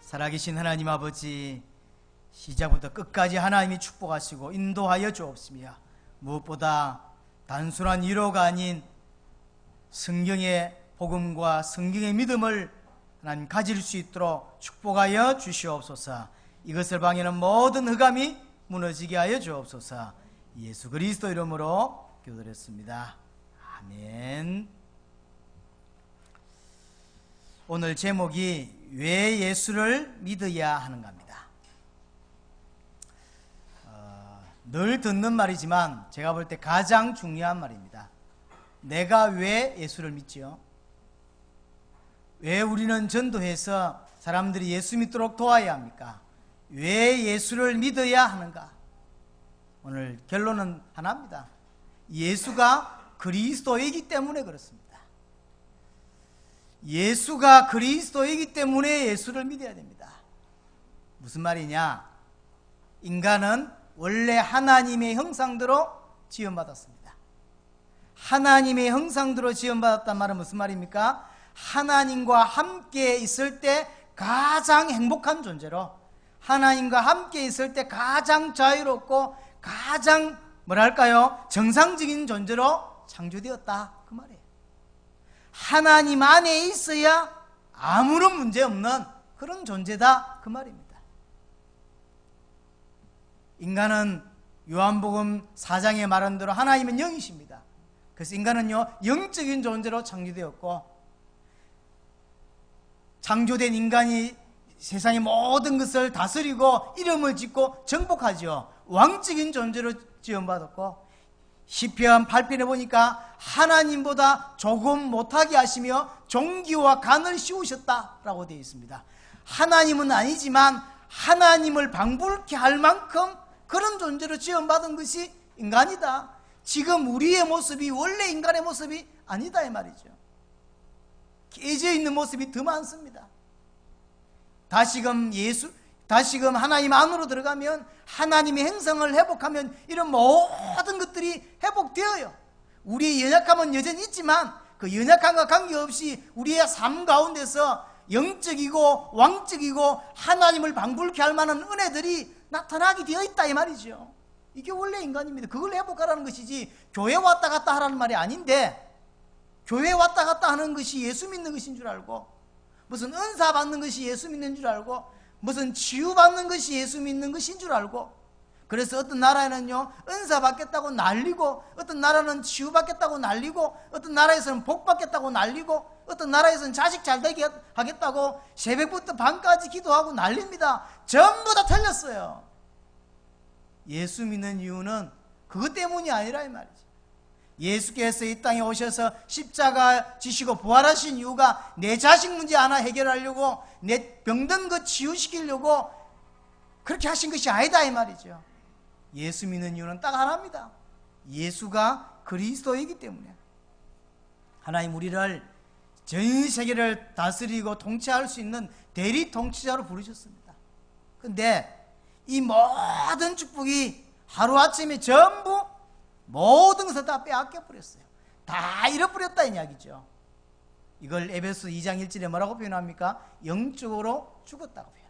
살아계신 하나님 아버지, 시작부터 끝까지 하나님이 축복하시고 인도하여 주옵시며, 무엇보다 단순한 위로가 아닌 성경의 복음과 성경의 믿음을 하나님 가질 수 있도록 축복하여 주시옵소서. 이것을 방해하는 모든 흑암이 무너지게 하여 주옵소서. 예수 그리스도 이름으로 기도드렸습니다. 아멘. 오늘 제목이 왜 예수를 믿어야 하는가입니다. 늘 듣는 말이지만 제가 볼 때 가장 중요한 말입니다. 내가 왜 예수를 믿지요? 왜 우리는 전도해서 사람들이 예수 믿도록 도와야 합니까? 왜 예수를 믿어야 하는가? 오늘 결론은 하나입니다. 예수가 그리스도이기 때문에 그렇습니다. 예수가 그리스도이기 때문에 예수를 믿어야 됩니다. 무슨 말이냐? 인간은 원래 하나님의 형상대로 지음받았습니다. 하나님의 형상대로 지음받았단 말은 무슨 말입니까? 하나님과 함께 있을 때 가장 행복한 존재로, 하나님과 함께 있을 때 가장 자유롭고 가장 정상적인 존재로 창조되었다, 그 말이에요. 하나님 안에 있어야 아무런 문제 없는 그런 존재다, 그 말입니다. 인간은 요한복음 4장에 말한 대로 하나님은 영이십니다. 그래서 인간은요, 영적인 존재로 창조되었고, 창조된 인간이 세상의 모든 것을 다스리고 이름을 짓고 정복하죠. 왕적인 존재로 지음받았고, 시편 8편에 보니까 하나님보다 조금 못하게 하시며 종기와 간을 씌우셨다라고 되어 있습니다. 하나님은 아니지만 하나님을 방불케 할 만큼 그런 존재로 지음받은 것이 인간이다. 지금 우리의 모습이 원래 인간의 모습이 아니다, 이 말이죠. 깨져 있는 모습이 더 많습니다. 다시금 하나님 안으로 들어가면, 하나님의 행성을 회복하면 이런 모든 것들이 회복되어요. 우리의 연약함은 여전히 있지만 그 연약함과 관계없이 우리의 삶 가운데서 영적이고 왕적이고 하나님을 방불케 할 만한 은혜들이 나타나게 되어 있다, 이 말이죠. 이게 원래 인간입니다. 그걸 회복하라는 것이지 교회 왔다 갔다 하라는 말이 아닌데, 교회 왔다 갔다 하는 것이 예수 믿는 것인 줄 알고, 무슨 은사 받는 것이 예수 믿는 줄 알고, 무슨 치유받는 것이 예수 믿는 것인 줄 알고, 그래서 어떤 나라에는요, 은사 받겠다고 난리고, 어떤 나라는 치유받겠다고 난리고, 어떤 나라에서는 복 받겠다고 난리고, 어떤 나라에서는 자식 잘 되게 하겠다고 새벽부터 밤까지 기도하고 난립니다. 전부 다 틀렸어요. 예수 믿는 이유는 그것 때문이 아니라 이 말이죠. 예수께서 이 땅에 오셔서 십자가 지시고 부활하신 이유가 내 자식 문제 하나 해결하려고, 내 병든 것 치유시키려고 그렇게 하신 것이 아니다, 이 말이죠. 예수 믿는 이유는 딱 하나입니다. 예수가 그리스도이기 때문에. 하나님 우리를 전 세계를 다스리고 통치할 수 있는 대리 통치자로 부르셨습니다. 그런데 이 모든 축복이 하루아침에 전부 모든 것을 다 빼앗겨 버렸어요. 다 잃어버렸다, 이 이야기죠. 이걸 에베소 2장 1절에 뭐라고 표현합니까? 영적으로 죽었다고 표현합니다.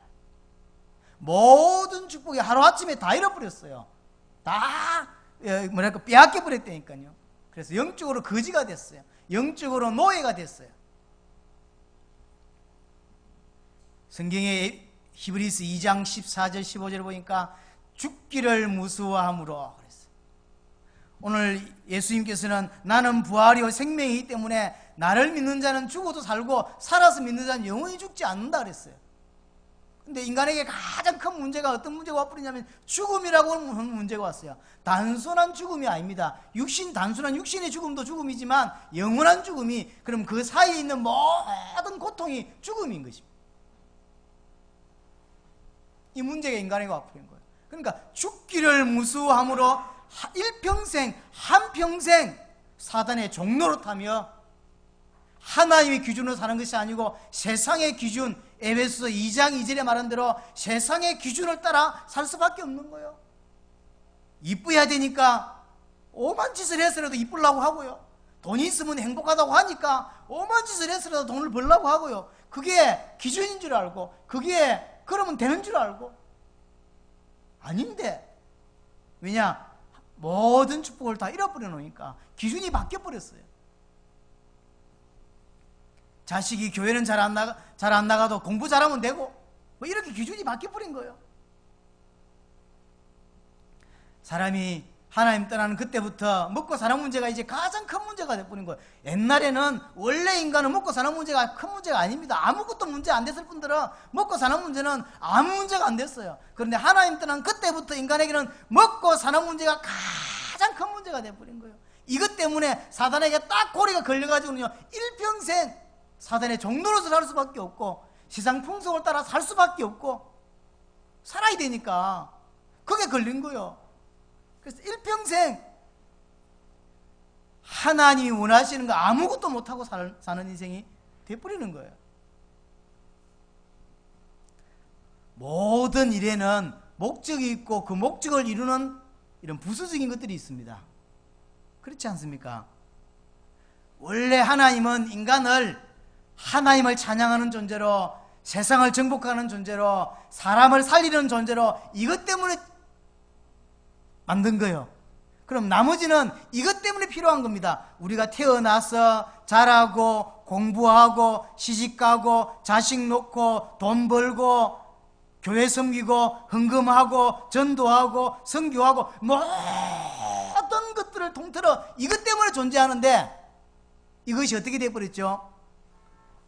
모든 축복이 하루아침에 다 잃어버렸어요. 다 빼앗겨 버렸다니까요. 그래서 영적으로 거지가 됐어요. 영적으로 노예가 됐어요. 성경의 히브리서 2장 14절 15절을 보니까 죽기를 무서워함으로 그랬어요. 오늘 예수님께서는 나는 부활이요 생명이기 때문에 나를 믿는 자는 죽어도 살고 살아서 믿는 자는 영원히 죽지 않는다 그랬어요. 근데 인간에게 가장 큰 문제가 어떤 문제가 와버리냐면 죽음이라고 하는 문제가 왔어요. 단순한 죽음이 아닙니다. 단순한 육신의 죽음도 죽음이지만 영원한 죽음이, 그럼 그 사이에 있는 모든 고통이 죽음인 것입니다. 이 문제가 인간에게 와버린 거예요. 그러니까 죽기를 무서워함으로 한평생 사단의 종로로 타며 하나님의 기준으로 사는 것이 아니고 세상의 기준, 에베소서 2장 2절에 말한 대로 세상의 기준을 따라 살 수밖에 없는 거예요. 이뻐야 되니까 오만 짓을 해서라도 이쁘려고 하고요. 돈이 있으면 행복하다고 하니까 오만 짓을 해서라도 돈을 벌려고 하고요. 그게 기준인 줄 알고 그게 그러면 되는 줄 알고 아닌데 왜냐? 모든 축복을 다 잃어버려 놓으니까 기준이 바뀌어 버렸어요. 자식이 교회는 잘 안 나가도 공부 잘하면 되고 뭐 이렇게 기준이 바뀌어 버린 거예요. 사람이 하나님 떠나는 그때부터 먹고 사는 문제가 이제 가장 큰 문제가 돼버린 거예요. 옛날에는 원래 인간은 먹고 사는 문제가 큰 문제가 아닙니다. 아무것도 문제 안 됐을 뿐더러 먹고 사는 문제는 아무 문제가 안 됐어요. 그런데 하나님 떠난 그때부터 인간에게는 먹고 사는 문제가 가장 큰 문제가 돼버린 거예요. 이것 때문에 사단에게 딱 고리가 걸려가지고는요, 일평생 사단의 종노릇을 할 수밖에 없고 세상 풍속을 따라 살 수밖에 없고 살아야 되니까 그게 걸린 거예요. 그래서 일평생 하나님이 원하시는 거 아무것도 못하고 사는 인생이 돼버리는 거예요. 모든 일에는 목적이 있고 그 목적을 이루는 이런 부수적인 것들이 있습니다. 그렇지 않습니까? 원래 하나님은 인간을 하나님을 찬양하는 존재로, 세상을 정복하는 존재로, 사람을 살리는 존재로 이것 때문에 만든 거예요. 그럼 나머지는 이것 때문에 필요한 겁니다. 우리가 태어나서 자라고 공부하고 시집가고 자식 놓고 돈 벌고 교회 섬기고 헌금하고 전도하고 선교하고 모든 것들을 통틀어 이것 때문에 존재하는데 이것이 어떻게 되어버렸죠?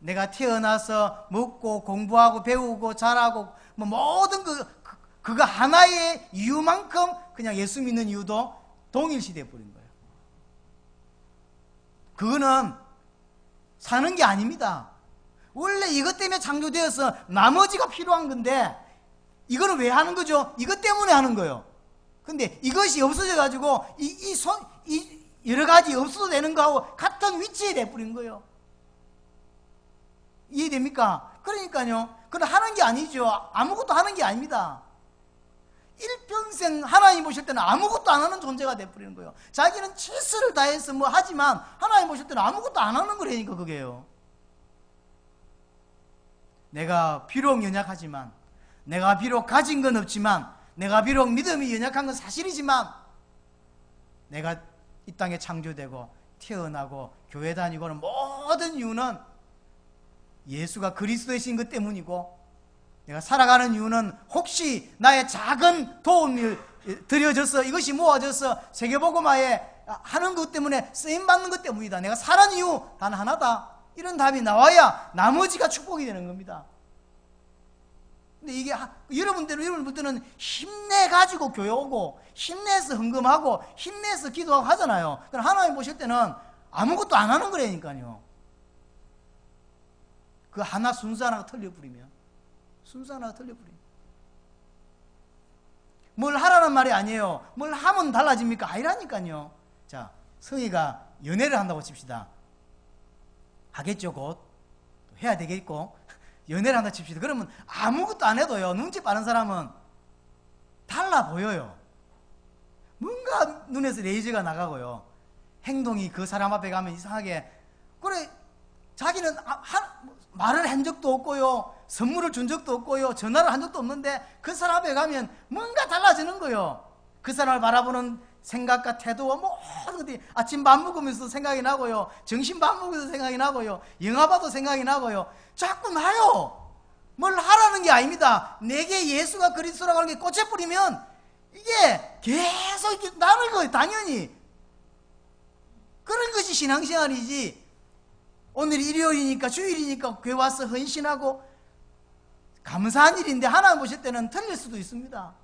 내가 태어나서 먹고 공부하고 배우고 자라고 뭐 모든 그거 하나의 이유만큼 그냥 예수 믿는 이유도 동일시 되어버린 거예요. 그거는 사는 게 아닙니다. 원래 이것 때문에 창조되어서 나머지가 필요한 건데 이거는 왜 하는 거죠? 이것 때문에 하는 거예요. 근데 이것이 없어져가지고 이 여러 가지 없어도 되는 거하고 같은 위치에 돼버린 거예요. 이해됩니까? 그러니까요. 그건 하는 게 아니죠. 아무것도 하는 게 아닙니다. 일평생 하나님 보실 때는 아무것도 안 하는 존재가 돼버리는 거예요. 자기는 최선을 다해서 뭐 하지만 하나님 보실 때는 아무것도 안 하는 거라니까 그게요. 내가 비록 연약하지만, 내가 비록 가진 건 없지만, 내가 비록 믿음이 연약한 건 사실이지만, 내가 이 땅에 창조되고 태어나고 교회 다니고는 모든 이유는 예수가 그리스도이신 것 때문이고, 내가 살아가는 이유는 혹시 나의 작은 도움이 드려져서 이것이 모아져서 세계복음화에 하는 것 때문에 쓰임받는 것 때문이다. 내가 사는 이유 단 하나다. 이런 답이 나와야 나머지가 축복이 되는 겁니다. 근데 이게 여러분들은 힘내가지고 교회 오고 힘내서 헌금하고 힘내서 기도하고 하잖아요. 그럼 하나님 보실 때는 아무것도 안 하는 거라니까요. 그 하나 순서 하나가 틀려버리면 뭘 하라는 말이 아니에요. 뭘 하면 달라집니까? 아니라니까요. 자, 성희가 연애를 한다고 칩시다. 하겠죠. 곧 해야 되겠고 연애를 한다 칩시다. 그러면 아무것도 안 해도요, 눈치 빠른 사람은 달라 보여요. 뭔가 눈에서 레이저가 나가고요, 행동이 그 사람 앞에 가면 이상하게, 그래 자기는 말을 한 적도 없고요, 선물을 준 적도 없고요, 전화를 한 적도 없는데 그 사람 앞에 가면 뭔가 달라지는 거예요. 그 사람을 바라보는 생각과 태도와 모든 것들이 아침 밥 먹으면서 생각이 나고요, 점심 밥 먹으면서 생각이 나고요, 영화 봐도 생각이 나고요. 자꾸 나요. 뭘 하라는 게 아닙니다. 내게 예수가 그리스도라고 하는 게 꽂혀버리면 이게 계속 이렇게 나는 거예요. 당연히 그런 것이 신앙생활이지. 오늘 일요일이니까, 주일이니까 교회 와서 헌신하고 감사한 일인데 하나님 보실 때는 틀릴 수도 있습니다.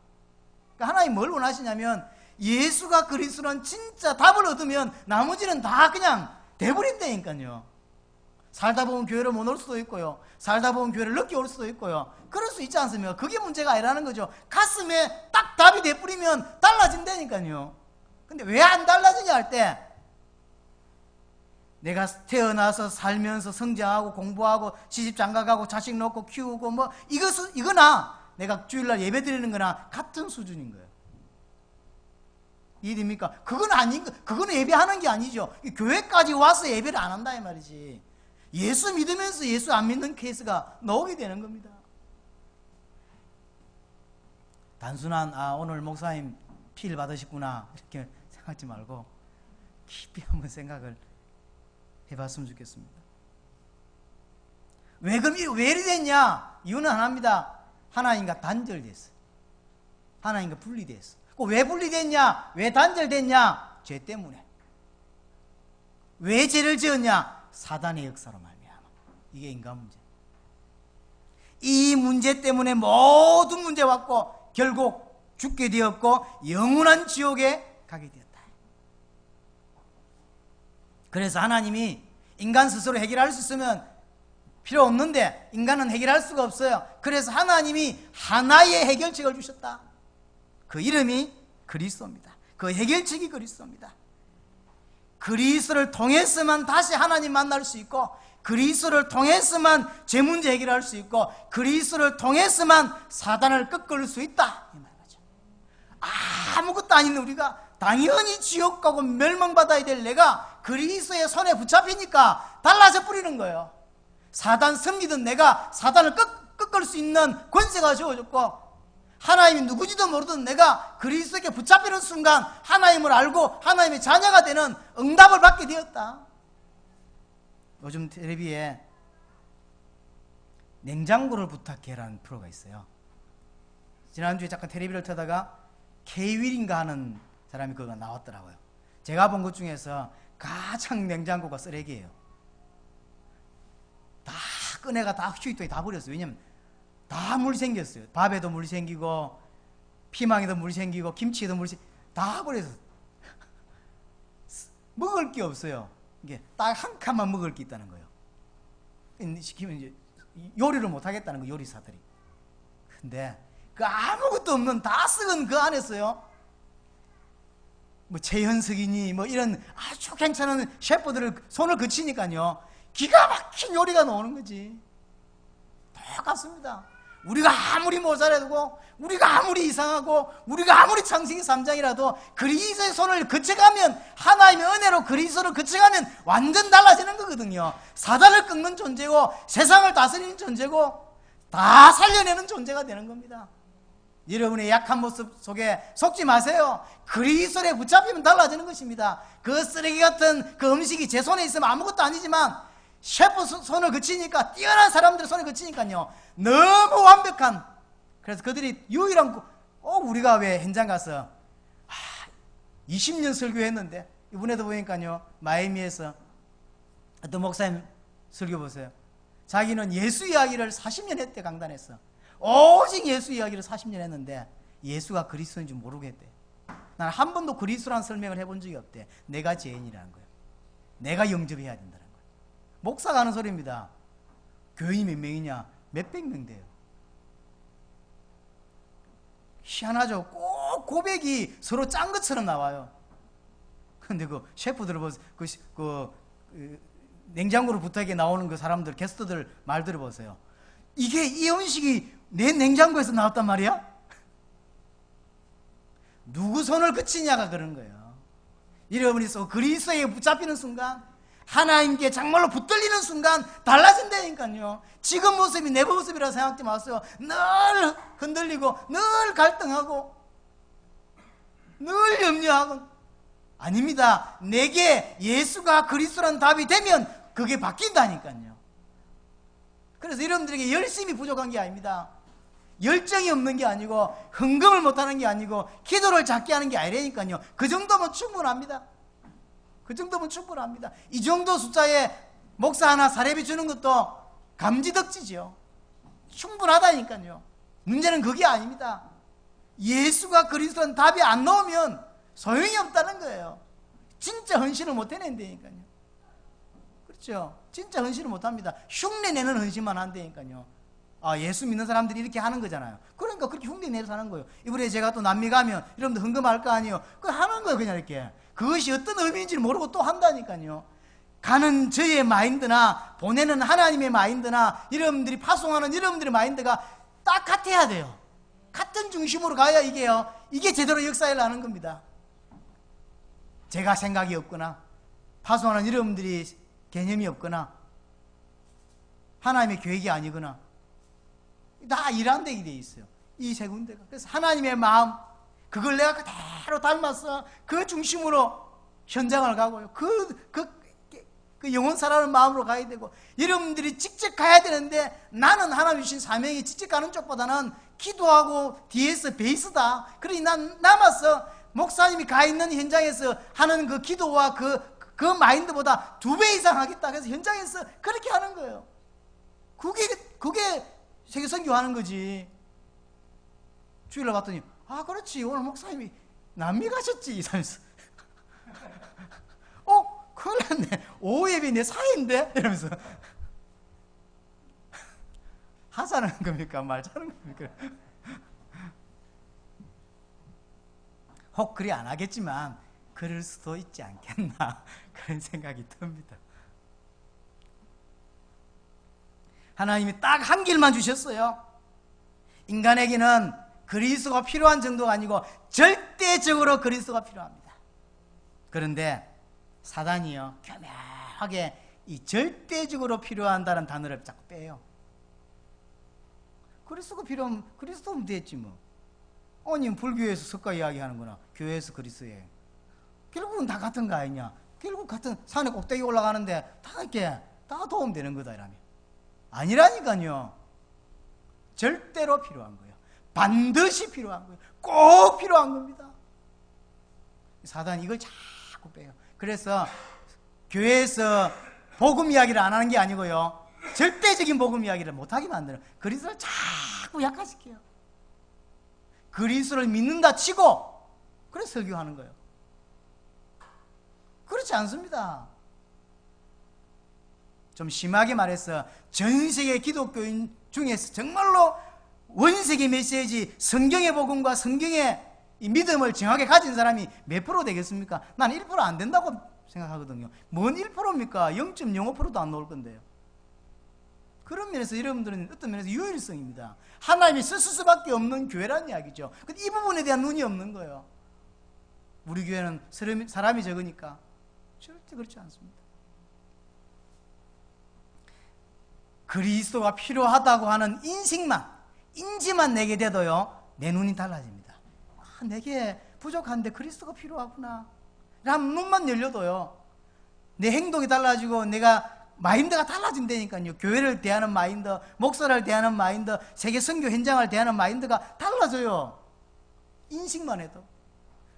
그러니까 하나님 뭘 원하시냐면 예수가 그리스도는 진짜 답을 얻으면 나머지는 다 그냥 돼버린다니까요. 살다 보면 교회를 못 올 수도 있고요, 살다 보면 교회를 늦게 올 수도 있고요. 그럴 수 있지 않습니까? 그게 문제가 아니라는 거죠. 가슴에 딱 답이 돼버리면 달라진다니까요. 근데 왜 안 달라지냐 할 때, 내가 태어나서 살면서 성장하고 공부하고 시집 장가가고 자식 놓고 키우고 뭐 이거나 내가 주일날 예배 드리는 거나 같은 수준인 거예요. 이해됩니까? 그건 예배하는 게 아니죠. 교회까지 와서 예배를 안 한다 이 말이지. 예수 믿으면서 예수 안 믿는 케이스가 나오게 되는 겁니다. 단순한 오늘 목사님 피를 받으셨구나 이렇게 생각하지 말고 깊이 한번 생각을 해봤으면 좋겠습니다. 왜 이리 됐냐? 이유는 하나입니다. 하나님과 단절됐어. 하나님과 분리됐어. 왜 분리됐냐? 왜 단절됐냐? 죄 때문에. 왜 죄를 지었냐? 사단의 역사로 말미암아. 이게 인간 문제. 이 문제 때문에 모든 문제 왔고 결국 죽게 되었고 영원한 지옥에 가게 되었다. 그래서 하나님이 인간 스스로 해결할 수 있으면 필요 없는데 인간은 해결할 수가 없어요. 그래서 하나님이 하나의 해결책을 주셨다. 그 이름이 그리스도입니다. 그 해결책이 그리스도입니다. 그리스도를 통해서만 다시 하나님 만날 수 있고, 그리스도를 통해서만 죄 문제 해결할 수 있고, 그리스도를 통해서만 사단을 꺾을 수 있다 이 말이죠. 아무것도 아닌 우리가 당연히 지옥 가고 멸망받아야 될 내가 그리스도의 손에 붙잡히니까 달라져 버리는 거예요. 사단 섬기던 내가 사단을 꺾을 수 있는 권세가 주어졌고, 하나님이 누구지도 모르던 내가 그리스도에게 붙잡히는 순간 하나님을 알고 하나님의 자녀가 되는 응답을 받게 되었다. 요즘 텔레비에 냉장고를 부탁해라는 프로가 있어요. 지난주에 잠깐 텔레비를 틀다가 K-윌인가 하는 사람이 그거 나왔더라고요. 제가 본 것 중에서 가장 냉장고가 쓰레기예요. 다 꺼내가 다 휴지통에 다 버렸어요. 왜냐면 다 물 생겼어요. 밥에도 물 생기고 피망에도 물 생기고 김치에도 물 생기고 다 버려서 먹을 게 없어요. 이게 딱 한 칸만 먹을 게 있다는 거예요. 시키면 이제 요리를 못 하겠다는 거, 요리사들이. 근데 그 아무것도 없는 다 썩은 그 안에서요, 뭐 최현석이니 뭐 이런 아주 괜찮은 셰프들을 손을 그치니까요 기가 막힌 요리가 나오는 거지. 똑같습니다. 우리가 아무리 모자라고, 우리가 아무리 이상하고, 우리가 아무리 창세기 3장이라도 그리스도의 손을 거쳐가면, 하나님의 은혜로 그리스도를 거쳐가면 완전 달라지는 거거든요. 사단을 꺾는 존재고 세상을 다스리는 존재고 다 살려내는 존재가 되는 겁니다. 여러분의 약한 모습 속에 속지 마세요. 그리스도에 붙잡히면 달라지는 것입니다. 그 쓰레기 같은 그 음식이 제 손에 있으면 아무것도 아니지만 셰프 손을 거치니까, 뛰어난 사람들 손을 거치니까요 너무 완벽한, 그래서 그들이 유일한, 우리가 왜 현장 가서 20년 설교했는데 이번에도 보니까요 마이애미에서 어떤 목사님 설교 보세요. 자기는 예수 이야기를 40년 했대. 강단에서 오직 예수 이야기를 40년 했는데 예수가 그리스도인 줄 모르겠대. 난 한 번도 그리스도라는 설명을 해본 적이 없대. 내가 죄인이라는 거예요. 내가 영접해야 된다는 거예요. 목사가 하는 소리입니다. 교인이 몇 명이냐? 몇백 명 돼요. 희한하죠. 꼭 고백이 서로 짠 것처럼 나와요. 근데 그 셰프들 보세요. 냉장고를 부탁해 나오는 그 사람들, 게스트들 말 들어보세요. 이게 이 음식이 내 냉장고에서 나왔단 말이야? 누구 손을 그치냐가 그런 거예요. 여러분이 그리스도에 붙잡히는 순간, 하나님께 정말로 붙들리는 순간 달라진다니까요. 지금 모습이 내 모습이라 생각하지 마세요. 늘 흔들리고 늘 갈등하고 늘 염려하고, 아닙니다. 내게 예수가 그리스도라는 답이 되면 그게 바뀐다니까요. 그래서 여러분들에게 열심히 부족한 게 아닙니다. 열정이 없는 게 아니고 흥금을 못하는 게 아니고 기도를 작게 하는 게 아니라니까요. 그 정도면 충분합니다. 그 정도면 충분합니다. 이 정도 숫자에 목사 하나 사례비 주는 것도 감지덕지죠. 충분하다니까요. 문제는 그게 아닙니다. 예수가 그리스도는 답이 안 나오면 소용이 없다는 거예요. 진짜 헌신을 못 해낸다니까요. 그렇죠? 진짜 헌신을 못 합니다. 흉내내는 헌신만 한다니까요. 예수 믿는 사람들이 이렇게 하는 거잖아요. 그러니까 그렇게 흉내내서 하는 거예요. 이번에 제가 또 남미 가면 여러분들 헌금할 거 아니에요. 그거 하는 거예요. 그냥 이렇게. 그것이 어떤 의미인지 모르고 또 한다니까요. 가는 저의 마인드나 보내는 하나님의 마인드나 여러분들이 파송하는 여러분들의 마인드가 딱 같아야 돼요. 같은 중심으로 가야 이게 제대로 역사를 하는 겁니다. 제가 생각이 없거나 파송하는 여러분들이 개념이 없거나 하나님의 계획이 아니거나 다 일한다게 돼 있어요. 이 세 군데가. 그래서 하나님의 마음, 그걸 내가 그대로 닮아서 그 중심으로 현장을 가고요. 그 영혼 살아는 마음으로 가야 되고, 여러분들이 직접 가야 되는데 나는 하나님 주신 사명이 직접 가는 쪽보다는 기도하고 뒤에서 베이스다. 그러니 난 남아서 목사님이 가 있는 현장에서 하는 그 기도와 그 마인드보다 2배 이상 하겠다. 그래서 현장에서 그렇게 하는 거예요. 그게 세계 선교하는 거지. 주일날 봤더니 그렇지, 오늘 목사님이 남미 가셨지 이사면서 큰일 났네, 오후 예배 내 사이인데 이러면서 하자는 겁니까 말자는 겁니까? 혹 그리 안 하겠지만 그럴 수도 있지 않겠나 그런 생각이 듭니다. 하나님이 딱 한 길만 주셨어요. 인간에게는 그리스도가 필요한 정도가 아니고 절대적으로 그리스도가 필요합니다. 그런데 사단이요, 교묘하게 이 절대적으로 필요한다는 단어를 자꾸 빼요. 그리스도가 필요하면 그리스도면 됐지 뭐. 아니 불교에서 석가 이야기하는구나, 교회에서 그리스도예요. 결국은 다 같은 거 아니냐. 결국 같은 산에 꼭대기 올라가는데 다 이렇게 다 도움되는 거다 이라며. 아니라니까요. 절대로 필요한 거예요. 반드시 필요한 거예요. 꼭 필요한 겁니다. 사단이 이걸 자꾸 빼요. 그래서 교회에서 복음 이야기를 안 하는 게 아니고요, 절대적인 복음 이야기를 못하게 만들어요. 그리스도를 자꾸 약화시켜요. 그리스도를 믿는다 치고 그래서 설교하는 거예요. 그렇지 않습니다. 좀 심하게 말해서 전 세계 기독교인 중에서 정말로 원세계 메시지, 성경의 복음과 성경의 이 믿음을 정확하게 가진 사람이 몇 프로 되겠습니까? 나는 1% 안 된다고 생각하거든요. 뭔 1%입니까? 0.05%도 안 나올 건데요. 그런 면에서 여러분들은 어떤 면에서 유일성입니다. 하나님이 쓰실 수밖에 없는 교회라는 이야기죠. 근데 이 부분에 대한 눈이 없는 거예요. 우리 교회는 사람이 적으니까. 절대 그렇지 않습니다. 그리스도가 필요하다고 하는 인지만 내게 돼도요, 내 눈이 달라집니다. 내게 부족한데 그리스도가 필요하구나 라는 눈만 열려도요, 내 행동이 달라지고 내가 마인드가 달라진다니까요. 교회를 대하는 마인드, 목사를 대하는 마인드, 세계 선교 현장을 대하는 마인드가 달라져요. 인식만 해도.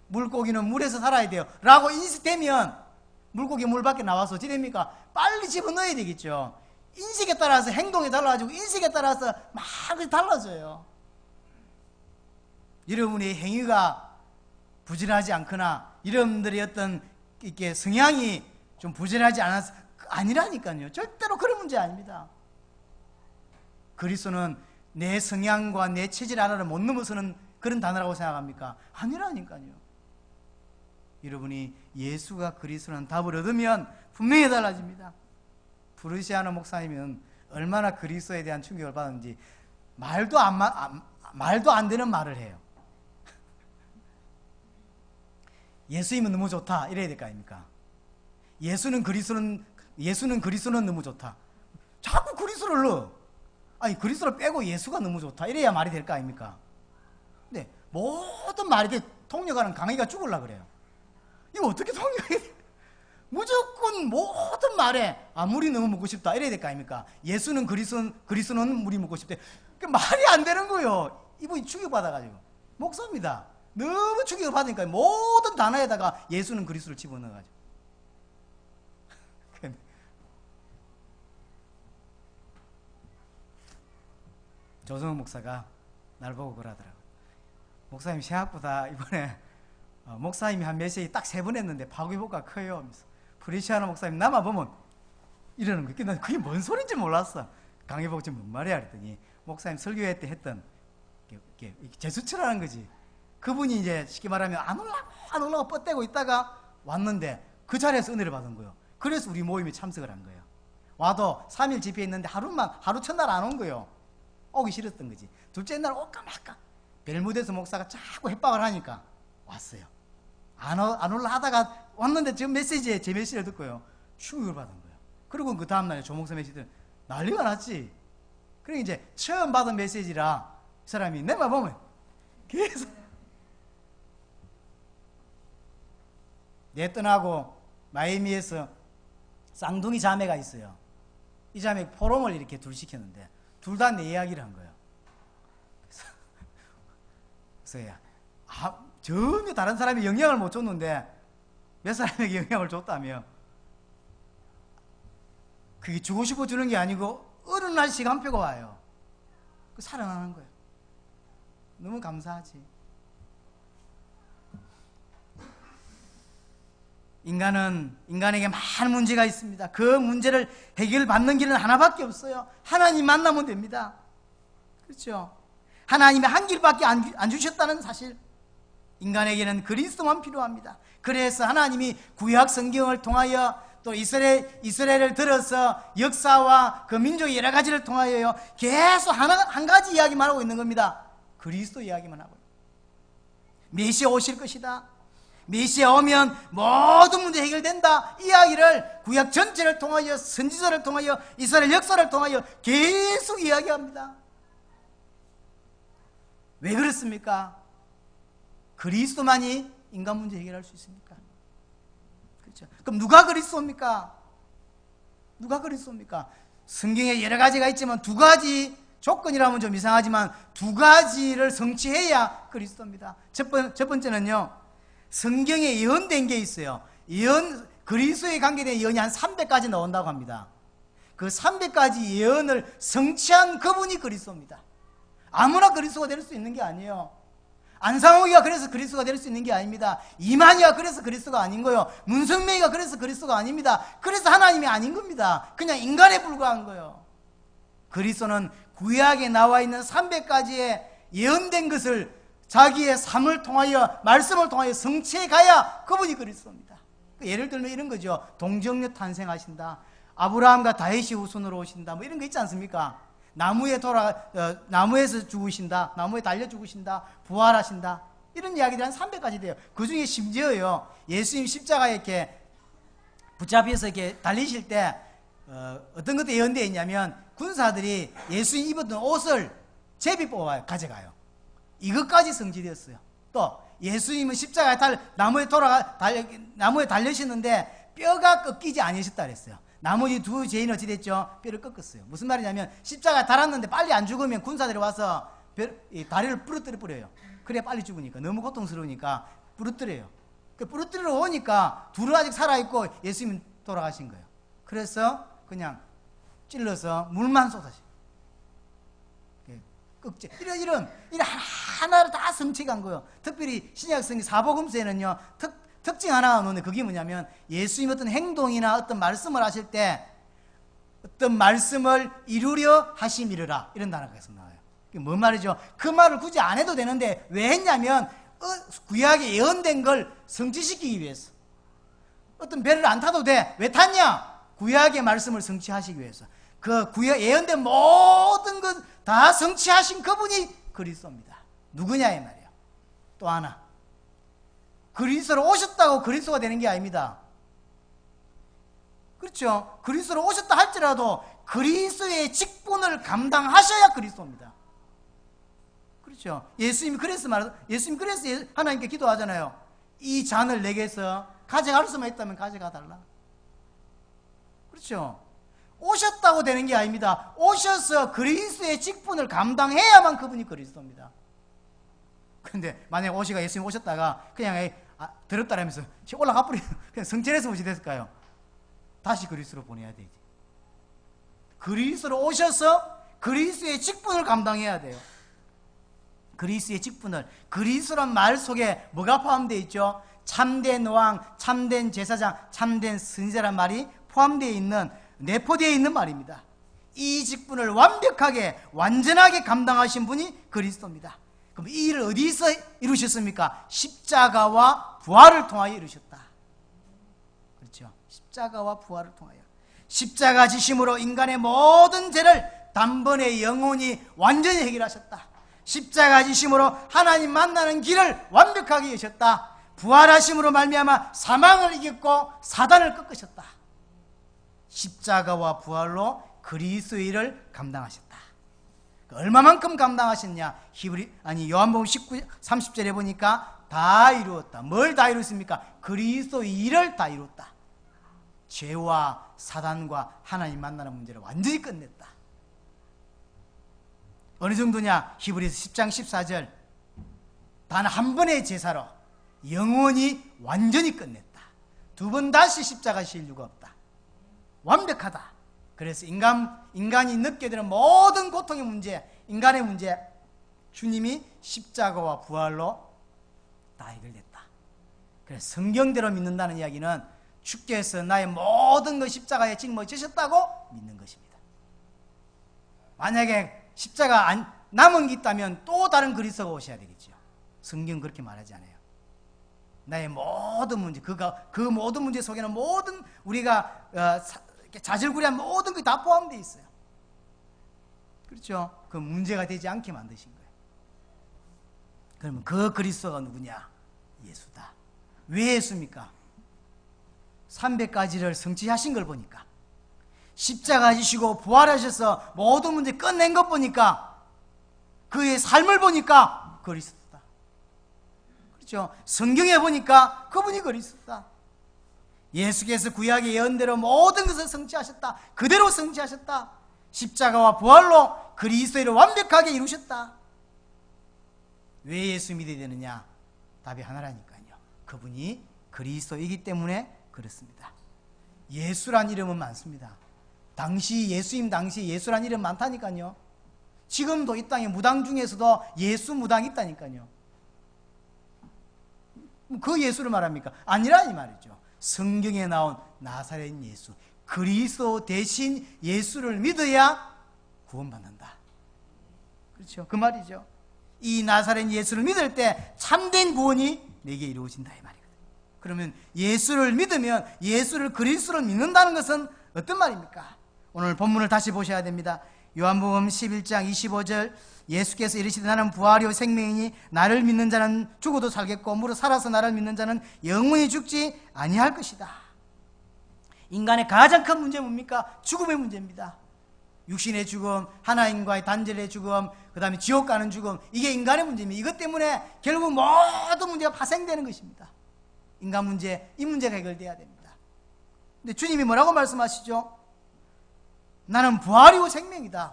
물고기는 물에서 살아야 돼요 라고 인식되면 물고기 물 밖에 나와서 어찌 됩니까? 빨리 집어넣어야 되겠죠. 인식에 따라서 행동이 달라지고 인식에 따라서 막 달라져요. 여러분의 행위가 부진하지 않거나 여러분들의 어떤 이렇게 성향이 좀 부진하지 않아서 아니라니까요. 절대로 그런 문제 아닙니다. 그리스도는 내 성향과 내 체질 하나를 못 넘어서는 그런 단어라고 생각합니까? 아니라니까요. 여러분이 예수가 그리스도라는 답을 얻으면 분명히 달라집니다. 브루시아노 목사님은 얼마나 그리스도에 대한 충격을 받았는지 말도 안 되는 말을 해요. 예수님은 너무 좋다 이래야 될 거 아닙니까? 예수는 그리스도는 너무 좋다. 자꾸 그리스도를 넣어. 아니 그리스도를 빼고 예수가 너무 좋다 이래야 말이 될 거 아닙니까? 근데 모든 말이 통역하는 강의가 죽으려고 그래요. 이거 어떻게 통역해야 돼? 무조건 모든 말에 물이 너무 먹고 싶다 이래야 될 거 아닙니까? 예수는 그리스도는 물이 먹고 싶대. 말이 안 되는 거예요. 이분이 충격받아가지고. 목사입니다. 너무 충격을 받으니까 모든 단어에다가 예수는 그리스도를 집어넣어가지고. 조성은 목사가 날 보고 그러더라고요. 목사님 생각보다 이번에 목사님이 한 메시지 딱 3번 했는데 파괴효과가 커요 하면서. 브리시아노 목사님 나만 보면 이러는 거예요. 난 그게 뭔 소리인지 몰랐어. 강의 보고 지금 뭔 말이야 그랬더니 목사님 설교회 때 했던 제수처라는 거지. 그분이 이제 쉽게 말하면 안 올라가 뻗대고 있다가 왔는데 그 자리에서 은혜를 받은 거예요. 그래서 우리 모임에 참석을 한 거예요. 와도 3일 집회 있는데 하루 첫날 안 온 거예요. 오기 싫었던 거지. 둘째 날 올까 말까. 벨무데스 목사가 자꾸 협박을 하니까 왔어요. 안 올라 하다가 왔는데 지금 제 메시지를 듣고요, 충격을 받은 거예요. 그리고 그 다음날에 조 목사 메시지를 난리가 났지. 그러니까 이제 처음 받은 메시지라 이 사람이 내만 보면 계속 내 떠나고 마이애미에서 쌍둥이 자매가 있어요. 이 자매 포럼을 이렇게 둘 시켰는데 둘 다 내 이야기를 한 거예요. 그래서 전혀 다른 사람이 영향을 못 줬는데 몇 사람에게 영향을 줬다며. 그게 주고 싶어 주는 게 아니고 어느 날 시간표가 와요. 살아나는 거예요. 너무 감사하지. 인간에게 많은 문제가 있습니다. 그 문제를 해결받는 길은 하나밖에 없어요. 하나님 만나면 됩니다. 그렇죠? 하나님이 한 길밖에 안 주셨다는 사실. 인간에게는 그리스도만 필요합니다. 그래서 하나님이 구약 성경을 통하여 또 이스라엘을 들어서 역사와 그 민족의 여러 가지를 통하여요 계속 한 가지 이야기만 하고 있는 겁니다. 그리스도 이야기만 하고. 메시아 오실 것이다. 메시아 오면 모든 문제 해결된다. 이 이야기를 구약 전체를 통하여 선지자를 통하여 이스라엘 역사를 통하여 계속 이야기합니다. 왜 그렇습니까? 그리스도만이 인간 문제 해결할 수 있습니까? 그렇죠? 그럼 누가 그리스도입니까? 누가 그리스도입니까? 성경에 여러 가지가 있지만 두 가지 조건이라면 좀 이상하지만 두 가지를 성취해야 그리스도입니다. 첫 번째는요, 성경에 예언된 게 있어요. 그리스도에 관계된 예언이 한 300가지 나온다고 합니다. 그 300가지 예언을 성취한 그분이 그리스도입니다. 아무나 그리스도가 될 수 있는 게 아니에요. 안상욱이가 그래서 그리스도가 될 수 있는 게 아닙니다. 이만희가 그래서 그리스도가 아닌 거예요. 문성명이가 그래서 그리스도가 아닙니다. 그래서 하나님이 아닌 겁니다. 그냥 인간에 불과한 거예요. 그리스도는 구약에 나와 있는 300가지의 예언된 것을 자기의 삶을 통하여 말씀을 통하여 성취해 가야 그분이 그리스도입니다. 예를 들면 이런 거죠. 동정녀 탄생하신다. 아브라함과 다윗이 후손으로 오신다. 뭐 이런 거 있지 않습니까? 나무에서 죽으신다. 나무에 달려 죽으신다. 부활하신다. 이런 이야기들이 한 300가지 돼요. 그 중에 심지어요, 예수님 십자가에 이렇게 붙잡혀서 이렇게 달리실 때 어떤 것도 예언되어 있냐면 군사들이 예수님 입었던 옷을 제비 뽑아요. 가져가요. 이것까지 성취되었어요. 또 예수님은 십자가에 나무에 달리시는데 뼈가 꺾이지 아니셨다 그랬어요. 나머지 두 죄인은 어찌 됐죠? 뼈를 꺾었어요. 무슨 말이냐면 십자가에 달았는데 빨리 안 죽으면 군사들이 와서 다리를 부러뜨려 버려요. 그래야 빨리 죽으니까. 너무 고통스러우니까 부러뜨려요. 부러뜨리러 오니까 둘은 아직 살아있고 예수님은 돌아가신 거예요. 그래서 그냥 찔러서 물만 쏟아져. 꺾지. 이런 하나를 다 성취한 거예요. 특별히 신약성경 사복음서에는요, 특징 하나가 나오는데 그게 뭐냐면 예수님 어떤 행동이나 어떤 말씀을 하실 때 어떤 말씀을 이루려 하심이르라 이런 단어가 계속 나와요. 그게 뭔 말이죠? 그 말을 굳이 안 해도 되는데 왜 했냐면 구약에 예언된 걸 성취시키기 위해서. 어떤 배를 안 타도 돼. 왜 탔냐? 구약의 말씀을 성취하시기 위해서. 그 구약 예언된 모든 것 다 성취하신 그분이 그리스도입니다. 누구냐 이 말이에요. 또 하나, 그리스도로 오셨다고 그리스도가 되는 게 아닙니다. 그렇죠? 그리스도로 오셨다 할지라도 그리스도의 직분을 감당하셔야 그리스도입니다. 그렇죠? 예수님이 그래서 하나님께 기도하잖아요. 이 잔을 내게서 가져갈 수만 있다면 가져가 달라. 그렇죠? 오셨다고 되는 게 아닙니다. 오셔서 그리스도의 직분을 감당해야만 그분이 그리스도입니다. 그런데 만약에 예수님 오셨다가 그냥 더럽다라면서 올라가 버리면 그냥 성천에서 오시 됐을까요? 다시 그리스도로 보내야 되지. 그리스도로 오셔서 그리스도의 직분을 감당해야 돼요. 그리스도의 직분을. 그리스도란 말 속에 뭐가 포함되어 있죠? 참된 왕, 참된 제사장, 참된 선지자란 말이 포함되어 있는, 내포되어 있는 말입니다. 이 직분을 완벽하게 완전하게 감당하신 분이 그리스도입니다. 그럼 이 일을 어디서 이루셨습니까? 십자가와 부활을 통하여 이루셨다. 그렇죠? 십자가와 부활을 통하여. 십자가 지심으로 인간의 모든 죄를 단번에 영원히 완전히 해결하셨다. 십자가 지심으로 하나님 만나는 길을 완벽하게 여셨다. 부활하심으로 말미암아 사망을 이겼고 사단을 꺾으셨다. 십자가와 부활로 그리스도의 일을 감당하셨다. 얼마만큼 감당하셨냐? 요한복음 30절에 보니까 다 이루었다. 뭘 다 이루었습니까? 그리스도의 일을 다 이뤘다. 죄와 사단과 하나님 만나는 문제를 완전히 끝냈다. 어느 정도냐? 히브리서 10장 14절, 단 한 번의 제사로 영원히 완전히 끝냈다. 두 번 다시 십자가 실 이유가 없다. 완벽하다. 그래서 인간이 느끼게 되는 모든 고통의 문제, 인간의 문제, 주님이 십자가와 부활로 다 해결됐다. 그래서 성경대로 믿는다는 이야기는 주께서 나의 모든 것 십자가에 짊어지셨다고 믿는 것입니다. 만약에 십자가 남은 게 있다면 또 다른 그리스도가 오셔야 되겠죠. 성경은 그렇게 말하지 않아요. 나의 모든 문제, 그 모든 문제 속에는 모든 우리가 자질구레한 모든 것이 다 포함되어 있어요. 그렇죠? 그 문제가 되지 않게 만드신 거예요. 그러면 그 그리스도가 누구냐? 예수다. 왜 예수입니까? 300가지를 성취하신 걸 보니까, 십자가 지시고 부활하셔서 모든 문제 끝낸 것 보니까, 그의 삶을 보니까 그리스도다. 그렇죠? 성경에 보니까 그분이 그리스도다. 예수께서 구약의 예언대로 모든 것을 성취하셨다. 그대로 성취하셨다. 십자가와 부활로 그리스도를 완벽하게 이루셨다. 왜 예수 믿어야 되느냐? 답이 하나라니까요. 그분이 그리스도이기 때문에 그렇습니다. 예수란 이름은 많습니다. 예수님 당시 예수란 이름 많다니까요. 지금도 이 땅에 무당 중에서도 예수 무당이 있다니까요. 그 예수를 말합니까? 아니라 이 말이죠. 성경에 나온 나사렛 예수, 그리스도 대신 예수를 믿어야 구원받는다. 그렇죠? 그 말이죠. 이 나사렛 예수를 믿을 때 참된 구원이 내게 이루어진다 이 말이거든요. 그러면 예수를 믿으면, 예수를 그리스도로 믿는다는 것은 어떤 말입니까? 오늘 본문을 다시 보셔야 됩니다. 요한복음 11장 25절, 예수께서 이르시되 나는 부활이요 생명이니 나를 믿는 자는 죽어도 살겠고 무릇 살아서 나를 믿는 자는 영원히 죽지 아니할 것이다. 인간의 가장 큰 문제는 뭡니까? 죽음의 문제입니다. 육신의 죽음, 하나님과의 단절의 죽음, 그 다음에 지옥 가는 죽음, 이게 인간의 문제입니다. 이것 때문에 결국 모든 문제가 파생되는 것입니다. 인간 문제, 이 문제가 해결돼야 됩니다. 근데 주님이 뭐라고 말씀하시죠? 나는 부활이고 생명이다.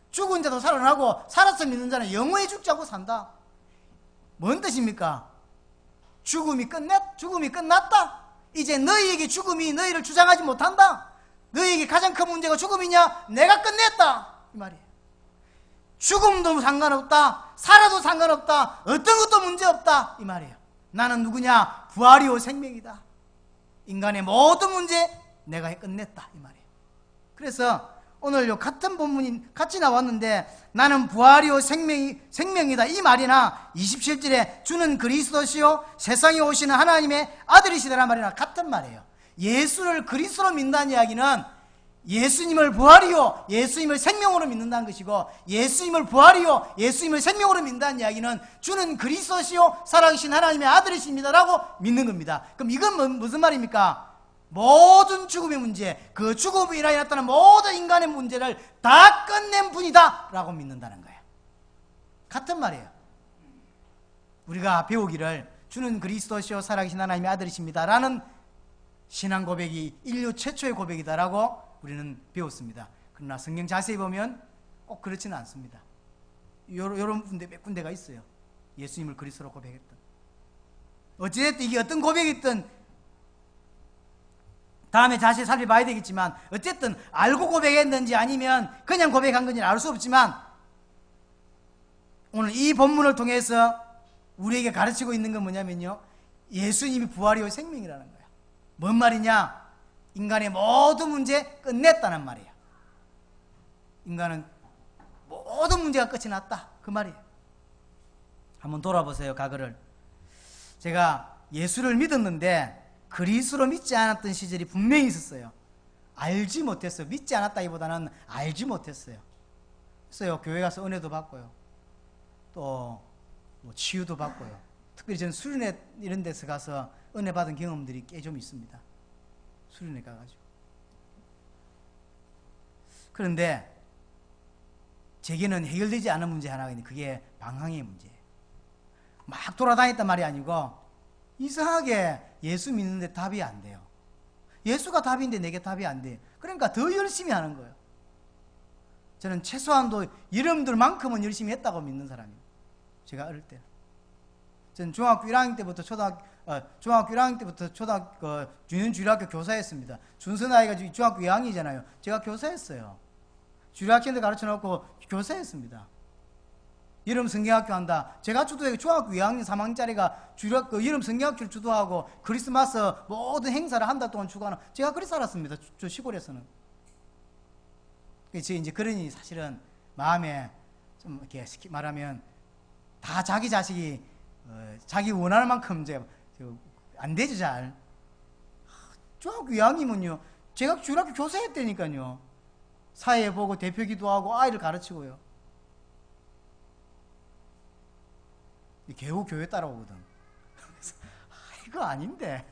죽은 자도 살아나고 살아서 믿는 자는 영원히 죽지 않고 산다. 뭔 뜻입니까? 죽음이 끝났다. 이제 너희에게 죽음이 너희를 주장하지 못한다. 너희에게 가장 큰 문제가 죽음이냐? 내가 끝냈다 이 말이에요. 죽음도 상관없다. 살아도 상관없다. 어떤 것도 문제없다 이 말이에요. 나는 누구냐? 부활이요 생명이다. 인간의 모든 문제 내가 끝냈다 이 말이에요. 그래서 오늘 요 같은 본문이 같이 나왔는데, 나는 부활이요 생명이다 이 말이나 27절에 주는 그리스도시요 세상에 오시는 하나님의 아들이시다라는 말이나 같은 말이에요. 예수를 그리스도로 믿는다는 이야기는 예수님을 부활이요 예수님을 생명으로 믿는다는 것이고, 예수님을 부활이요 예수님을 생명으로 믿는다는 이야기는 주는 그리스도시요 살아계신 하나님의 아들이십니다라고 믿는 겁니다. 그럼 이건 무슨 말입니까? 모든 죽음의 문제, 그 죽음으로 인하여 나타난 모든 인간의 문제를 다 끝낸 분이다 라고 믿는다는 거예요. 같은 말이에요. 우리가 배우기를 주는 그리스도시요 살아계신 하나님의 아들이십니다 라는 신앙 고백이 인류 최초의 고백이다라고 우리는 배웠습니다. 그러나 성경 자세히 보면 꼭 그렇지는 않습니다. 이런 군데 몇 군데가 있어요. 예수님을 그리스도로 고백했던. 어찌됐든 이게 어떤 고백이든 다음에 자세히 살펴봐야 되겠지만, 어쨌든 알고 고백했는지 아니면 그냥 고백한 건지 알 수 없지만, 오늘 이 본문을 통해서 우리에게 가르치고 있는 건 뭐냐면요, 예수님이 부활이요 생명이라는 거예요. 뭔 말이냐? 인간의 모든 문제 끝냈다는 말이에요. 인간은 모든 문제가 끝이 났다 그 말이에요. 한번 돌아보세요. 과거를. 제가 예수를 믿었는데 그리스도로 믿지 않았던 시절이 분명히 있었어요. 알지 못했어요. 믿지 않았다기보다는 알지 못했어요. 그래서 교회 가서 은혜도 받고요, 또 뭐 치유도 받고요. 특별히 저는 수련회 이런 데서 가서 은혜 받은 경험들이 꽤 좀 있습니다. 수련회 가가지고. 그런데 제게는 해결되지 않은 문제 하나가 있는데 그게 방황의 문제예요. 막 돌아다녔단 말이 아니고 이상하게 예수 믿는데 답이 안 돼요. 예수가 답인데 내게 답이 안 돼요. 그러니까 더 열심히 하는 거예요. 저는 최소한도 여러분들만큼은 열심히 했다고 믿는 사람이에요. 제가 어릴 때. 저는 중학교 1학년 때부터 주일학교 교사했습니다. 준서 나이가 중학교 2학년이잖아요. 제가 교사했어요. 주일학교인데 가르쳐놓고 교사했습니다. 여름 성경학교 한다. 제가 주도해 중학교 2학년 3학년짜리가 여름 성경학교를 주도하고 크리스마스 모든 행사를 한 달 동안 주관하는 제가 그리 살았습니다. 저 시골에서는. 이제 그러니 사실은 마음에 좀 이렇게 말하면 다 자기 자식이 자기 원하는 만큼 이제 안 되죠 잘. 중학교 2학년이면요. 제가 주일학교 교사했다니까요. 사회 보고 대표기도 하고 아이를 가르치고요. 겨우 교회 따라오거든. 이거 아닌데.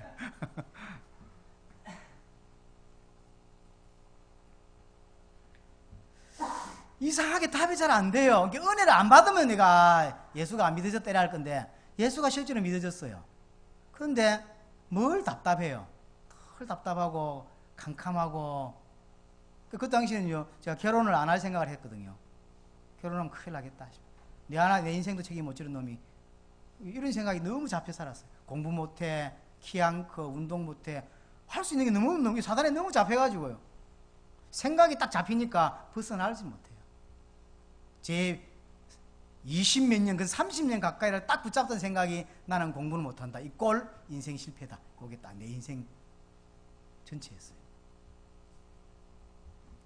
이상하게 답이 잘 안 돼요. 은혜를 안 받으면 내가 예수가 안 믿어졌다 이럴 건데 예수가 실제로 믿어졌어요. 그런데 뭘 답답해요. 덜 답답하고 캄캄하고. 그 당시에는요 제가 결혼을 안 할 생각을 했거든요. 결혼하면 큰일 나겠다. 내 인생도 책임 못 지는 놈이 이런 생각이 너무 잡혀 살았어요. 공부 못해, 키 안 커, 운동 못해, 할 수 있는 게 너무 사단에 너무 잡혀가지고요. 생각이 딱 잡히니까 벗어나지 못해요. 제 20몇 년, 30년 가까이를 딱 붙잡던 생각이 나는 공부를 못한다. 이 꼴 인생 실패다. 그게 딱 내 인생 전체였어요.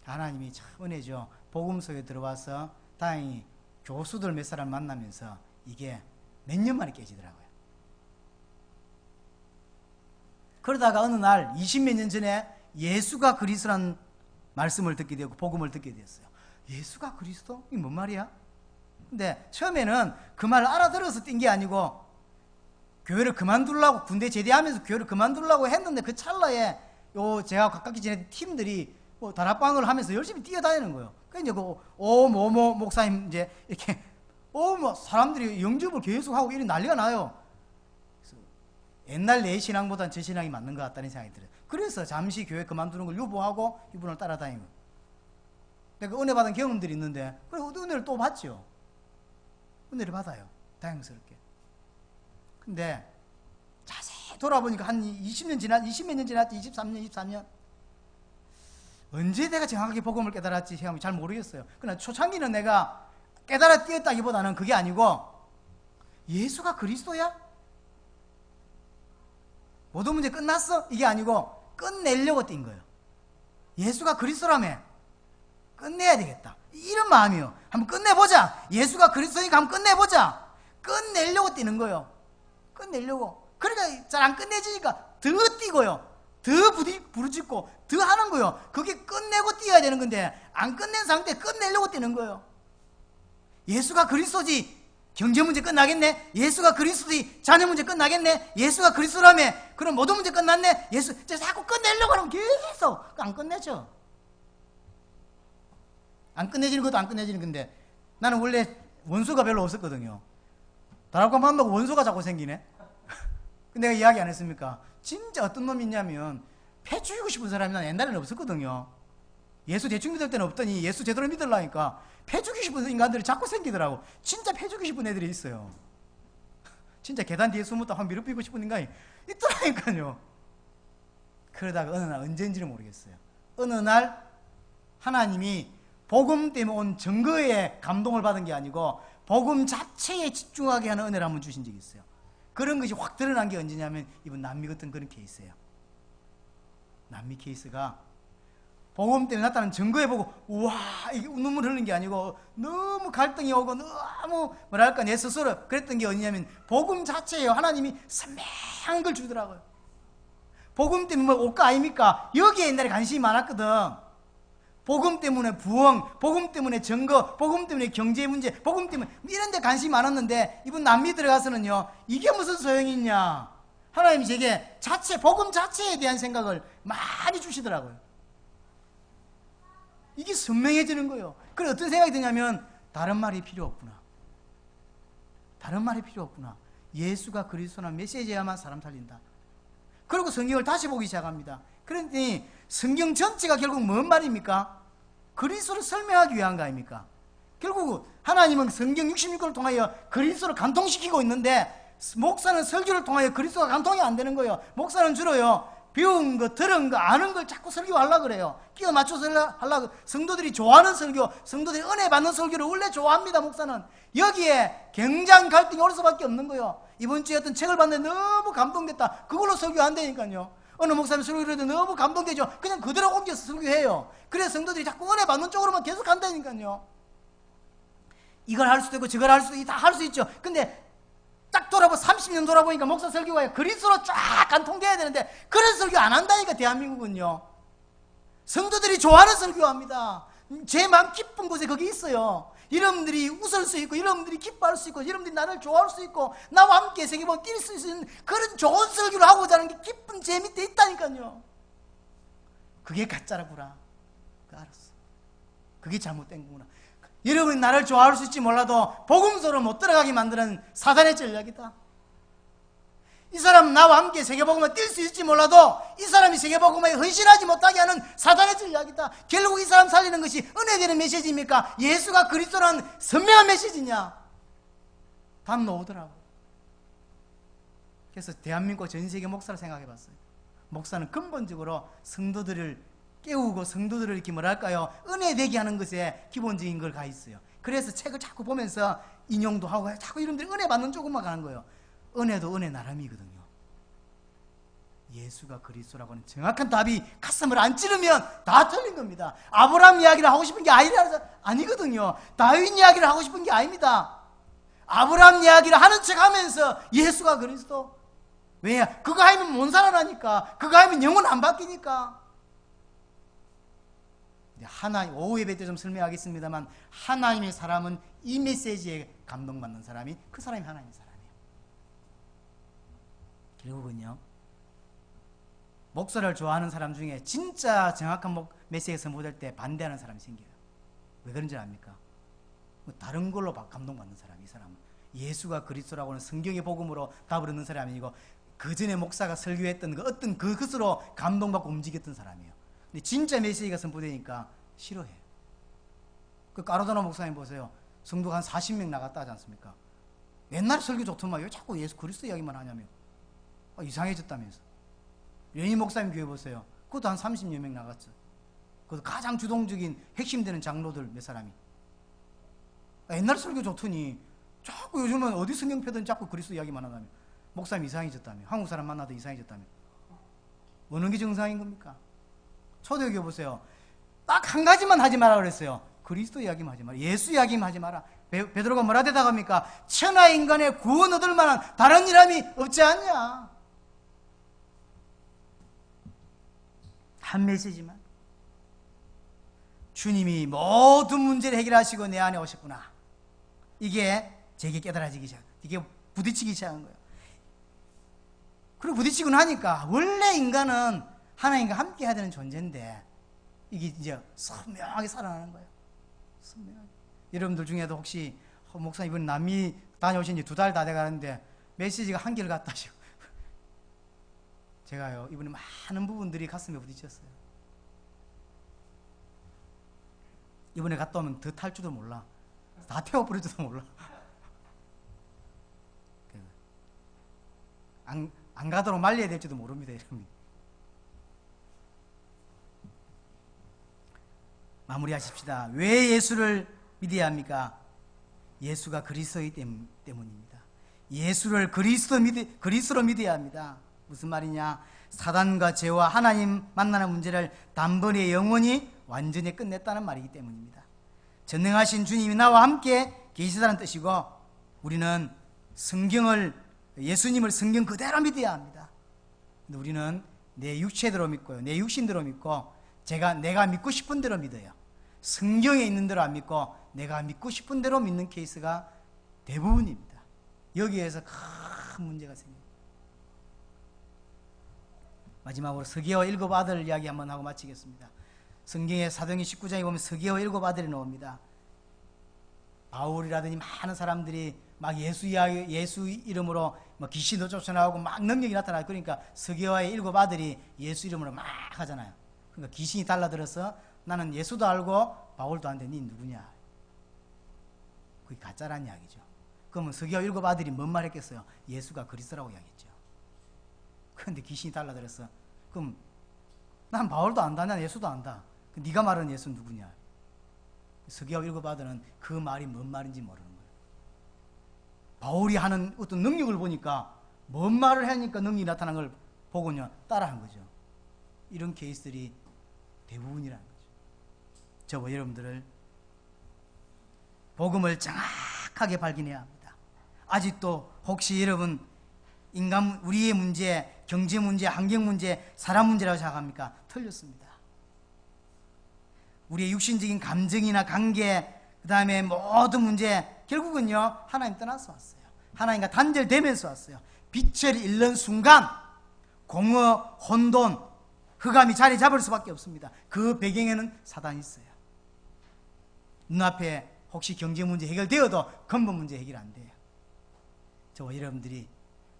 하나님이 참 은혜죠. 복음서에 들어와서 다행히 교수들 몇 사람 만나면서 이게 몇 년 만에 깨지더라고요. 그러다가 어느 날 20몇 년 전에 예수가 그리스도라는 말씀을 듣게 되고 복음을 듣게 됐어요. 예수가 그리스도? 이게 뭔 말이야? 근데 처음에는 그 말을 알아들어서 뛴 게 아니고 교회를 그만두려고 군대 제대하면서 교회를 그만두려고 했는데 그 찰나에 제가 가깝게 지내던 팀들이 다락방을 하면서 열심히 뛰어다니는 거예요. 그러니까 이제 목사님 이제 이렇게 사람들이 영접을 계속 하고 이런 난리가 나요. 그래서 옛날 내 신앙보다는 제 신앙이 맞는 것 같다는 생각이 들어요. 그래서 잠시 교회 그만두는 걸 유보하고 이분을 따라다니고. 내가 은혜 받은 경험들이 있는데, 그리고 은혜를 또 받죠. 은혜를 받아요. 다행스럽게. 근데 자세히 돌아보니까 한 20몇 년 지났지, 23년. 언제 내가 정확하게 복음을 깨달았지 잘 모르겠어요. 그러나 초창기는 내가 깨달아 뛰었다기보다는 그게 아니고 예수가 그리스도야? 모든 문제 끝났어? 이게 아니고 끝내려고 뛴 거예요. 예수가 그리스도라며 끝내야 되겠다. 이런 마음이요. 한번 끝내보자. 예수가 그리스도니까 한번 끝내보자. 끝내려고 뛰는 거예요. 끝내려고. 그러니까 잘 안 끝내지니까 더 뛰고요. 더 부르짖고 더 하는 거예요. 그게 끝내고 뛰어야 되는 건데 안 끝낸 상태에 끝내려고 뛰는 거예요. 예수가 그리스도지. 경제 문제 끝나겠네. 예수가 그리스도지. 자녀 문제 끝나겠네. 예수가 그리스도라며. 그럼 모든 문제 끝났네. 예수 자꾸 끝내려고 하면 계속 안 끝내죠. 안 끝내지는 것도 안 끝내지는 건데 나는 원래 원수가 별로 없었거든요. 다락방 한다고 원수가 자꾸 생기네. 근데 내가 이야기 안 했습니까? 진짜 어떤 놈이 있냐면 패 죽이고 싶은 사람이 난 옛날에는 없었거든요. 예수 대충 믿을 때는 없더니 예수 제대로 믿으려니까 패 죽이고 싶은 인간들이 자꾸 생기더라고. 진짜 패 죽이고 싶은 애들이 있어요. 진짜 계단 뒤에 숨었다 한 밀어피고 싶은 인간이 있더라니까요. 그러다가 어느 날 언제인지는 모르겠어요. 어느 날 하나님이 복음 때문에 온 증거에 감동을 받은 게 아니고 복음 자체에 집중하게 하는 은혜를 한번 주신 적이 있어요. 그런 것이 확 드러난 게 언제냐면 이번 남미 같은 그런 케이스예요. 남미 케이스가 복음 때문에 나타난 증거에 보고 우와 이게 눈물 흐르는 게 아니고 너무 갈등이 오고 너무 뭐랄까 내 스스로 그랬던 게 어디냐면 복음 자체예요. 하나님이 선명한 걸 주더라고요. 복음 때문에 뭐 올까 아닙니까? 여기에 옛날에 관심이 많았거든. 복음 때문에 부흥, 복음 때문에 증거, 복음 때문에 경제 문제, 복음 때문에 이런 데 관심이 많았는데 이분 남미 들어가서는요 이게 무슨 소용이 있냐. 하나님이 제게 복음 자체에 대한 생각을 많이 주시더라고요. 이게 선명해지는 거예요. 그래 어떤 생각이 드냐면 다른 말이 필요 없구나. 다른 말이 필요 없구나. 예수가 그리스도라는 메시지야만 사람 살린다. 그리고 성경을 다시 보기 시작합니다. 그러니 성경 전체가 결국 뭔 말입니까? 그리스도를 설명하기 위한 거 아닙니까? 결국 하나님은 성경 66권을 통하여 그리스도를 간통시키고 있는데 목사는 설교를 통하여 그리스도가 간통이 안 되는 거예요. 목사는 주로요 배운 거, 들은 거, 아는 걸 자꾸 설교하려고 그래요. 끼워 맞춰서 하려고. 성도들이 좋아하는 설교, 성도들이 은혜 받는 설교를 원래 좋아합니다. 목사는 여기에 굉장한 갈등이 올 수밖에 없는 거예요. 이번 주에 어떤 책을 봤는데 너무 감동됐다. 그걸로 설교한다니까요. 어느 목사님 설교를 해도 너무 감동되죠. 그냥 그대로 옮겨서 설교해요. 그래서 성도들이 자꾸 은혜 받는 쪽으로만 계속 한다니까요. 이걸 할 수도 있고 저걸 할 수도 있고 다 할 수 있죠. 근데 딱 30년 돌아보니까 목사 설교가 그리스도로 쫙 간통돼야 되는데 그런 설교 안 한다니까. 대한민국은요 성도들이 좋아하는 설교합니다. 제 마음 기쁜 곳에 거기 있어요. 여러분들이 웃을 수 있고 여러분들이 기뻐할 수 있고 여러분들이 나를 좋아할 수 있고 나와 함께 세계보고 뛸 수 있는 그런 좋은 설교를 하고자 하는 게 기쁜 제 밑에 있다니까요. 그게 가짜라구나. 알았어. 그게 잘못된 거구나. 여러분이 나를 좋아할 수 있지 몰라도 복음서로 못 들어가게 만드는 사단의 전략이다. 이 사람은 나와 함께 세계복음에 뛸 수 있을지 몰라도 이 사람이 세계복음에 헌신하지 못하게 하는 사단의 전략이다. 결국 이 사람 살리는 것이 은혜되는 메시지입니까? 예수가 그리스도라는 선명한 메시지냐? 답 나오더라고. 그래서 대한민국 전 세계 목사를 생각해 봤어요. 목사는 근본적으로 성도들을 깨우고 성도들을 이렇게 뭐랄까요 은혜되게 하는 것에 기본적인 걸 가 있어요. 그래서 책을 자꾸 보면서 인용도 하고 자꾸 이런들 은혜 받는 쪽으로만 가는 거예요. 은혜도 은혜 나름이거든요. 예수가 그리스도라고 하는 정확한 답이 가슴을 안 찌르면 다 틀린 겁니다. 아브라함 이야기를 하고 싶은 게 아니거든요. 다윗 이야기를 하고 싶은 게 아닙니다. 아브라함 이야기를 하는 척 하면서 예수가 그리스도. 왜? 그거 하면 못 살아나니까. 그거 하면 영혼 안 바뀌니까. 하나님, 오후 예배 때 좀 설명하겠습니다만 하나님의 사람은 이 메시지에 감동받는 사람이 그 사람이 하나님의 사람이에요. 결국은요 목사를 좋아하는 사람 중에 진짜 정확한 메시지가 선포될 때 반대하는 사람이 생겨요. 왜 그런지 압니까? 다른 걸로 감동받는 사람. 이 사람은 예수가 그리스도라고 하는 성경의 복음으로 답을 얻는 사람이 아니고 그 전에 목사가 설교했던 그 어떤 그것으로 감동받고 움직였던 사람이에요. 근데 진짜 메시지가 선포되니까 싫어해요. 그 까르도나 목사님 보세요. 성도가 한 40명 나갔다 하지 않습니까? 옛날에 설교 좋더만 왜 자꾸 예수 그리스도 이야기만 하냐며. 이상해졌다면서. 레니 목사님 교회 보세요. 그것도 한 30여 명 나갔죠. 그것도 가장 주동적인 핵심되는 장로들 몇 사람이. 옛날 설교 좋더니 자꾸 요즘은 어디 성경 펴든 자꾸 그리스도 이야기만 하다며. 목사님 이상해졌다며. 한국 사람 만나도 이상해졌다며. 어느 게 정상인 겁니까? 초대교회 보세요. 딱 한 가지만 하지 마라 그랬어요. 그리스도 이야기만 하지 마라. 예수 이야기만 하지 마라. 베드로가 뭐라 대답합니까? 천하 인간의 구원 얻을 만한 다른 일함이 없지 않냐. 한 메시지만. 주님이 모든 문제를 해결하시고 내 안에 오셨구나. 이게 제게 깨달아지기 시작. 이게 부딪히기 시작한 거예요. 그리고 부딪히고 나니까 원래 인간은 하나님과 함께 해야 되는 존재인데 이게 이제 선명하게 살아나는 거예요. 선명하게. 여러분들 중에도 혹시 목사님 이번 남미 다녀오신 지 2달 다 돼가는데 메시지가 한결 같다시고 제가요 이번에 많은 부분들이 가슴에 부딪혔어요. 이번에 갔다 오면 더 탈 줄도 몰라. 다 태워버릴지도 몰라. 안 가도록 말려야 될지도 모릅니다. 여러분. 마무리하십시다. 왜 예수를 믿어야 합니까? 예수가 그리스도이기 때문입니다. 예수를 그리스도로 믿어야 합니다. 무슨 말이냐? 사단과 죄와 하나님 만나는 문제를 단번에 영원히 완전히 끝냈다는 말이기 때문입니다. 전능하신 주님이 나와 함께 계시다는 뜻이고 우리는 예수님을 성경 그대로 믿어야 합니다. 근데 우리는 내 육체대로 믿고요. 내 육신대로 믿고 내가 믿고 싶은 대로 믿어요. 성경에 있는 대로 안 믿고 내가 믿고 싶은 대로 믿는 케이스가 대부분입니다. 여기에서 큰 문제가 생깁니다. 마지막으로 서기와 7 아들 이야기 한번 하고 마치겠습니다. 성경의 사도행전 19장에 보면 서기와 일곱 아들이 나옵니다. 바울이라든지 많은 사람들이 막 예수 이름으로 뭐 귀신도 쫓아나오고 막 능력이 나타나고, 그러니까 서기와의 일곱 아들이 예수 이름으로 막 하잖아요. 그러니까 귀신이 달라들어서 나는 예수도 알고 바울도 아는데 니 누구냐? 그게 가짜란 이야기죠. 그러면 서기와 일곱 아들이 뭔 말 했겠어요? 예수가 그리스도라고 이야기했죠. 그런데 귀신이 달라들어서 그럼 난 바울도 안다, 난 예수도 안다. 네가 말하는 예수는 누구냐? 서기와 일곱 아들은 그 말이 뭔 말인지 모르는 거예요. 바울이 하는 어떤 능력을 보니까 뭔 말을 하니까 능력이 나타난 걸 보고는 따라한 거죠. 이런 케이스들이 대부분이라는 거죠. 저와 여러분들을 복음을 정확하게 발견해야 합니다. 아직도 혹시 여러분 우리의 문제, 경제 문제, 환경 문제, 사람 문제라고 생각합니까? 틀렸습니다. 우리의 육신적인 감정이나 관계, 그 다음에 모든 문제, 결국은요 하나님 떠나서 왔어요. 하나님과 단절되면서 왔어요. 빛을 잃는 순간 공허, 혼돈, 흑암이 자리 잡을 수밖에 없습니다. 그 배경에는 사단이 있어요. 눈앞에 혹시 경제 문제 해결되어도 근본 문제 해결 안 돼요. 저와 여러분들이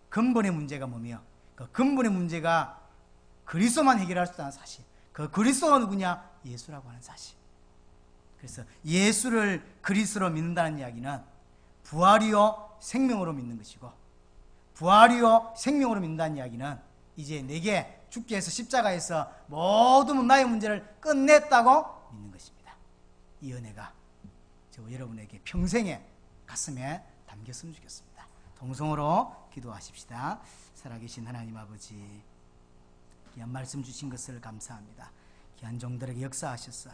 근본의 문제가 뭐며, 그 근본의 문제가 그리스도만 해결할 수 있다는 사실, 그 그리스도가 누구냐? 예수라고 하는 사실. 그래서 예수를 그리스도로 믿는다는 이야기는 부활이요 생명으로 믿는 것이고, 부활이요 생명으로 믿는다는 이야기는 이제 내게 죽게 해서 십자가에서 모든 나의 문제를 끝냈다고 믿는 것입니다. 이 은혜가 저와 여러분에게 평생에 가슴에 담겼으면 좋겠습니다. 동성으로 기도하십시다. 살아계신 하나님 아버지, 귀한 말씀 주신 것을 감사합니다. 귀한 종들에게 역사하셔서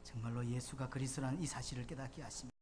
정말로 예수가 그리스도라는 이 사실을 깨닫게 하십니다.